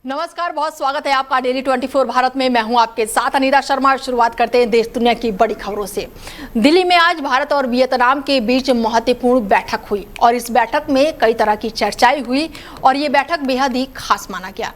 नमस्कार, बहुत स्वागत है आपका डेली 24 भारत में। मैं हूं आपके साथ अनीता शर्मा। शुरुआत करते हैं देश दुनिया की बड़ी खबरों से। दिल्ली में आज भारत और वियतनाम के बीच महत्वपूर्ण बैठक हुई और इस बैठक में कई तरह की चर्चाएं हुई और ये बैठक बेहद ही खास माना गया,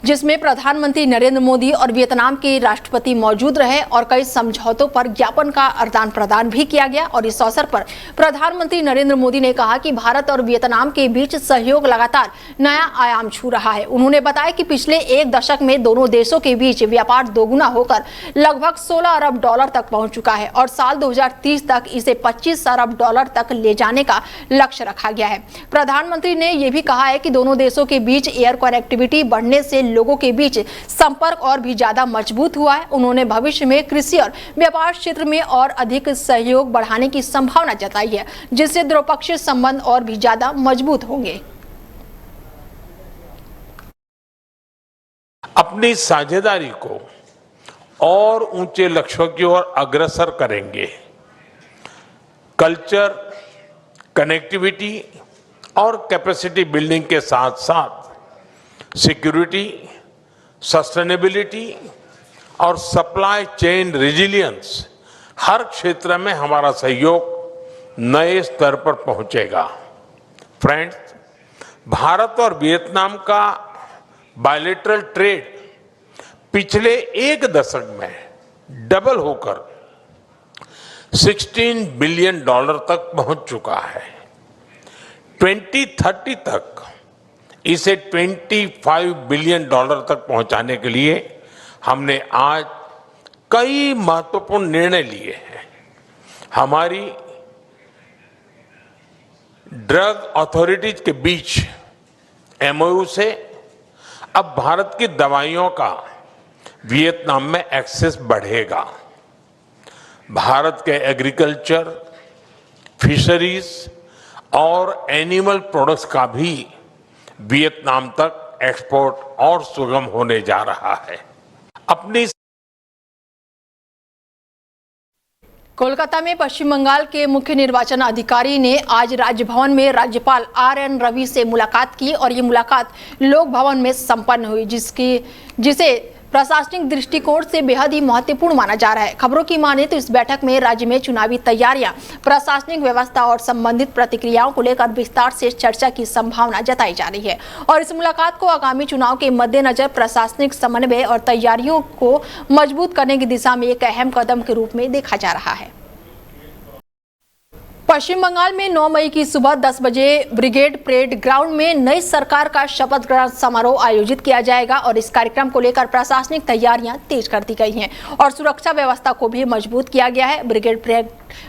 जिसमें प्रधानमंत्री नरेंद्र मोदी और वियतनाम के राष्ट्रपति मौजूद रहे और कई समझौतों पर ज्ञापन का आदान प्रदान भी किया गया। और इस अवसर पर प्रधानमंत्री नरेंद्र मोदी ने कहा कि भारत और वियतनाम के बीच सहयोग लगातार नया आयाम छू रहा है। उन्होंने बताया कि पिछले एक दशक में दोनों देशों के बीच व्यापार दोगुना होकर लगभग 16 अरब डॉलर तक पहुंच चुका है और साल 2030 तक इसे 25 अरब डॉलर तक ले जाने का लक्ष्य रखा गया है। प्रधानमंत्री ने यह भी कहा है कि दोनों देशों के बीच एयर कनेक्टिविटी बढ़ने से लोगों के बीच संपर्क और भी ज्यादा मजबूत हुआ है। उन्होंने भविष्य में कृषि और व्यापार क्षेत्र में और अधिक सहयोग बढ़ाने की संभावना जताई है, जिससे द्विपक्षीय संबंध और भी ज्यादा मजबूत होंगे। अपनी साझेदारी को और ऊंचे लक्ष्यों की ओर अग्रसर करेंगे। कल्चर, कनेक्टिविटी और कैपेसिटी बिल्डिंग के साथ साथ सिक्योरिटी, सस्टेनेबिलिटी और सप्लाई चेन रेजिलियंस, हर क्षेत्र में हमारा सहयोग नए स्तर पर पहुंचेगा। फ्रेंड्स, भारत और वियतनाम का बायलैटरल ट्रेड पिछले एक दशक में डबल होकर 16 बिलियन डॉलर तक पहुंच चुका है। 2030 तक इसे 25 बिलियन डॉलर तक पहुंचाने के लिए हमने आज कई महत्वपूर्ण निर्णय लिए हैं। हमारी ड्रग अथॉरिटीज के बीच एमओयू से अब भारत की दवाइयों का वियतनाम में एक्सेस बढ़ेगा। भारत के एग्रीकल्चर, फिशरीज और एनिमल प्रोडक्ट्स का भी वियतनाम तक एक्सपोर्ट और सुगम होने जा रहा है। अपनी कोलकाता में पश्चिम बंगाल के मुख्य निर्वाचन अधिकारी ने आज राजभवन में राज्यपाल आर.एन. रवि से मुलाकात की और ये मुलाकात लोक भवन में संपन्न हुई, जिसे प्रशासनिक दृष्टिकोण से बेहद ही महत्वपूर्ण माना जा रहा है। खबरों की माने तो इस बैठक में राज्य में चुनावी तैयारियां, प्रशासनिक व्यवस्था और संबंधित प्रतिक्रियाओं को लेकर विस्तार से चर्चा की संभावना जताई जा रही है और इस मुलाकात को आगामी चुनाव के मद्देनजर प्रशासनिक समन्वय और तैयारियों को मजबूत करने की दिशा में एक अहम कदम के रूप में देखा जा रहा है। पश्चिम बंगाल में 9 मई की सुबह 10 बजे ब्रिगेड परेड ग्राउंड में नई सरकार का शपथ ग्रहण समारोह आयोजित किया जाएगा और इस कार्यक्रम को लेकर प्रशासनिक तैयारियां तेज कर दी गई हैं और सुरक्षा व्यवस्था को भी मजबूत किया गया है। ब्रिगेड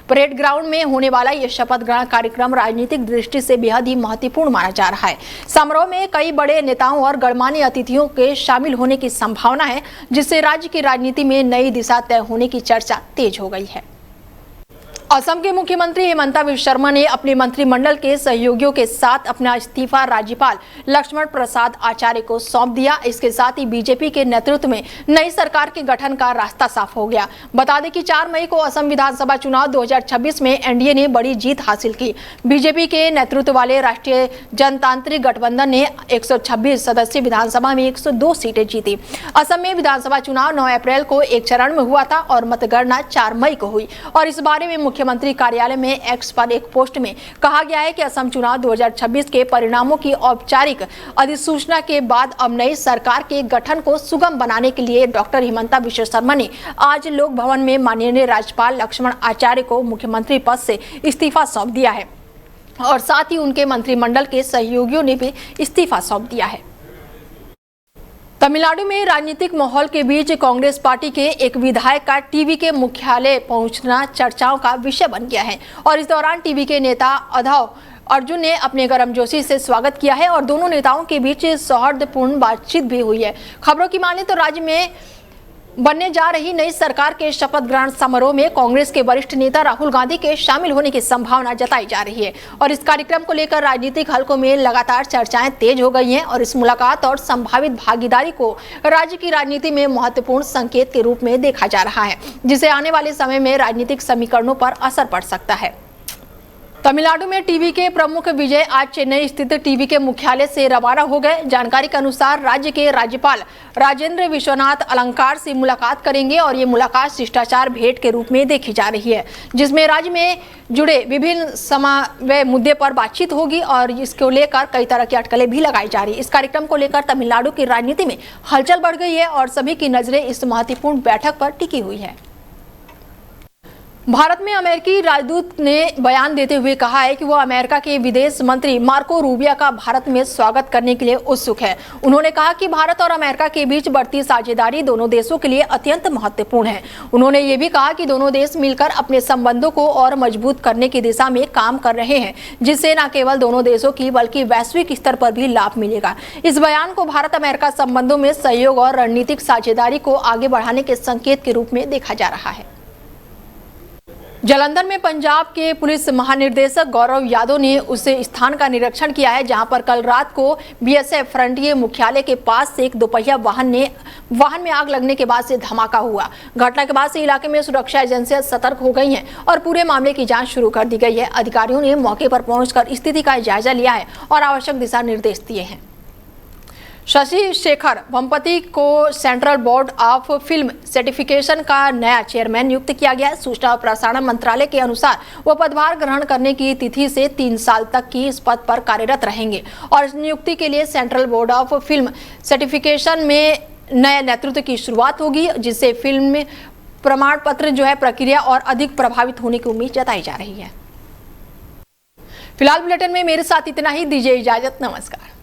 परेड ग्राउंड में होने वाला यह शपथ ग्रहण कार्यक्रम राजनीतिक दृष्टि से बेहद ही महत्वपूर्ण माना जा रहा है। समारोह में कई बड़े नेताओं और गणमान्य अतिथियों के शामिल होने की संभावना है, जिससे राज्य की राजनीति में नई दिशा तय होने की चर्चा तेज हो गई है। असम के मुख्यमंत्री हेमंता बिस्वा शर्मा ने अपने मंत्रिमंडल के सहयोगियों के साथ अपना इस्तीफा राज्यपाल लक्ष्मण प्रसाद आचार्य को सौंप दिया। इसके साथ ही बीजेपी के नेतृत्व में नई सरकार के गठन का रास्ता साफ हो गया। बता दें कि 4 मई को असम विधानसभा चुनाव 2026 में एनडीए ने बड़ी जीत हासिल की। बीजेपी के नेतृत्व वाले राष्ट्रीय जनतांत्रिक गठबंधन ने 126 सदस्यीय विधानसभा में 102 सीटें जीती। असम में विधानसभा चुनाव 9 अप्रैल को एक चरण में हुआ था और मतगणना 4 मई को हुई और इस बारे में मुख्यमंत्री कार्यालय में एक्स पर एक पोस्ट में कहा गया है कि असम चुनाव 2026 के परिणामों की औपचारिक अधिसूचना के बाद अब नई सरकार के गठन को सुगम बनाने के लिए डॉक्टर हेमंता बिस्वा शर्मा ने आज लोक भवन में माननीय राज्यपाल लक्ष्मण आचार्य को मुख्यमंत्री पद से इस्तीफा सौंप दिया है और साथ ही उनके मंत्रिमंडल के सहयोगियों ने भी इस्तीफा सौंप दिया है। तमिलनाडु में राजनीतिक माहौल के बीच कांग्रेस पार्टी के एक विधायक का टीवी के मुख्यालय पहुंचना चर्चाओं का विषय बन गया है और इस दौरान टीवी के नेता अधव अर्जुन ने अपने गर्मजोशी से स्वागत किया है और दोनों नेताओं के बीच सौहार्दपूर्ण बातचीत भी हुई है। खबरों की माने तो राज्य में बनने जा रही नई सरकार के शपथ ग्रहण समारोह में कांग्रेस के वरिष्ठ नेता राहुल गांधी के शामिल होने की संभावना जताई जा रही है और इस कार्यक्रम को लेकर राजनीतिक हलकों में लगातार चर्चाएं तेज हो गई हैं और इस मुलाकात और संभावित भागीदारी को राज्य की राजनीति में महत्वपूर्ण संकेत के रूप में देखा जा रहा है, जिसे आने वाले समय में राजनीतिक समीकरणों पर असर पड़ सकता है। तमिलनाडु में टीवी के प्रमुख विजय आज चेन्नई स्थित टीवी के मुख्यालय से रवाना हो गए। जानकारी के अनुसार राज्य के राज्यपाल राजेंद्र विश्वनाथ अलंकार से मुलाकात करेंगे और ये मुलाकात शिष्टाचार भेंट के रूप में देखी जा रही है, जिसमें राज्य में जुड़े विभिन्न समन्वय मुद्दे पर बातचीत होगी और इसको लेकर कई तरह की अटकलें भी लगाई जा रही है। इस कार्यक्रम को लेकर तमिलनाडु की राजनीति में हलचल बढ़ गई है और सभी की नजरें इस महत्वपूर्ण बैठक पर टिकी हुई है। भारत में अमेरिकी राजदूत ने बयान देते हुए कहा है कि वो अमेरिका के विदेश मंत्री मार्को रूबियो का भारत में स्वागत करने के लिए उत्सुक है। उन्होंने कहा कि भारत और अमेरिका के बीच बढ़ती साझेदारी दोनों देशों के लिए अत्यंत महत्वपूर्ण है। उन्होंने ये भी कहा कि दोनों देश मिलकर अपने संबंधों को और मजबूत करने की दिशा में काम कर रहे हैं, जिससे न केवल दोनों देशों की बल्कि वैश्विक स्तर पर भी लाभ मिलेगा। इस बयान को भारत अमेरिका संबंधों में सहयोग और रणनीतिक साझेदारी को आगे बढ़ाने के संकेत के रूप में देखा जा रहा है। जालंधर में पंजाब के पुलिस महानिदेशक गौरव यादव ने उस स्थान का निरीक्षण किया है जहां पर कल रात को बीएसएफ फ्रंटियर मुख्यालय के पास से एक दोपहिया वाहन में आग लगने के बाद से धमाका हुआ। घटना के बाद से इलाके में सुरक्षा एजेंसियां सतर्क हो गई हैं और पूरे मामले की जांच शुरू कर दी गई है। अधिकारियों ने मौके पर पहुंचकर स्थिति का जायजा लिया है और आवश्यक दिशा निर्देश दिए हैं। शशि शेखर वेम्पति को central board of film certification का नया चेयरमैन नियुक्त किया गया है। सूचना और प्रसारण मंत्रालय के अनुसार वो पदभार ग्रहण करने की तिथि से 3 साल तक की इस पद पर कार्यरत रहेंगे और इस नियुक्ति के लिए central board of film certification में नए नेतृत्व की शुरुआत होगी, जिससे फिल्म में प्रमाण पत्र प्रक्रिया और अधिक प्रभावित होने की उम्मीद जताई जा रही है। फिलहाल बुलेटिन में मेरे साथ इतना ही। दीजिए इजाजत। नमस्कार।